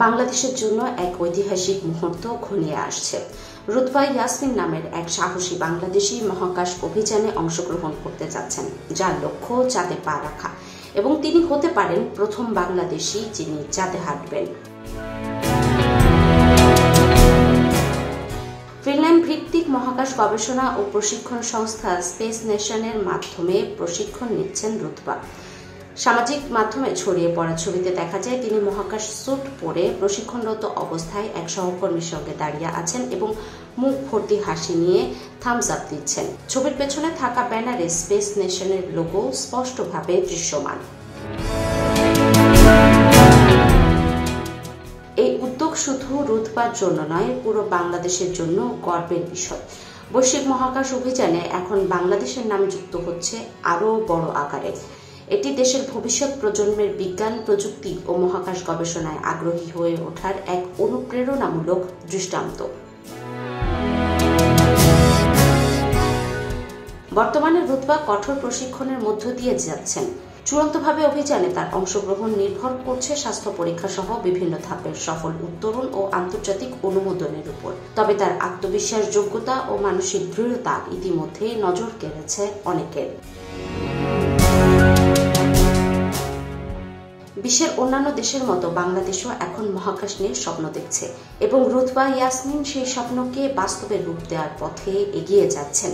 বাংলাদেশের জন্য এক ঐতিহাসিক মুহূর্ত ঘনিয়ে আসছে। রুতবা ইয়াসমিন নামের এক সাহসী বাংলাদেশি মহাকাশ অভিযানে অংশগ্রহণ করতে যাচ্ছেন, যার লক্ষ্য চাঁদে পা রাখা, এবং তিনি হতে পারেন প্রথম বাংলাদেশি যিনি চাঁদে হাঁটবেন। ফিনল্যান্ড ভিত্তিক মহাকাশ গবেষণা ও প্রশিক্ষণ সংস্থা স্পেস নেশনের মাধ্যমে প্রশিক্ষণ নিচ্ছেন রুতবা। সামাজিক মাধ্যমে ছড়িয়ে পড়া ছবিতে দেখা যায় তিনি মহাকাশ স্যুট পরে প্রশিক্ষণরত অবস্থায় এক সহকর্মীর সঙ্গে দাঁড়িয়ে আছেন এবং মুখ ভর্তি হাসি নিয়ে থামস আপ দিচ্ছেন। ছবির পেছনে থাকা ব্যানারে স্পেস নেশনের লোগো স্পষ্টভাবে দৃশ্যমান। এই উদ্যোগ শুধু রুতবার জন্য নয়, পুরো বাংলাদেশের জন্য গর্বের বিষয়। বৈশ্বিক মহাকাশ অভিযানে এখন বাংলাদেশের নাম যুক্ত হচ্ছে আরও বড় আকারে। এটি দেশের ভবিষ্যৎ প্রজন্মের বিজ্ঞান, প্রযুক্তি ও মহাকাশ গবেষণায় আগ্রহী হয়ে ওঠার এক অনুপ্রেরণামূলক দৃষ্টান্ত। বর্তমানে রুতবা কঠোর প্রশিক্ষণের মধ্য দিয়ে যাচ্ছেন। চূড়ান্তভাবে অভিযানে তার অংশগ্রহণ নির্ভর করছে স্বাস্থ্য পরীক্ষা সহ বিভিন্ন ধাপের সফল উত্তরণ ও আন্তর্জাতিক অনুমোদনের উপর। তবে তার আত্মবিশ্বাস, যোগ্যতা ও মানসিক দৃঢ়তা ইতিমধ্যেই নজর কেড়েছে অনেকের। বিশ্বের অন্যান্য দেশের মতো বাংলাদেশও এখন মহাকাশ নিয়ে স্বপ্ন দেখছে, এবং রুতবা ইয়াসমিন সেই স্বপ্নকে বাস্তবে রূপ দেওয়ার পথে এগিয়ে যাচ্ছেন।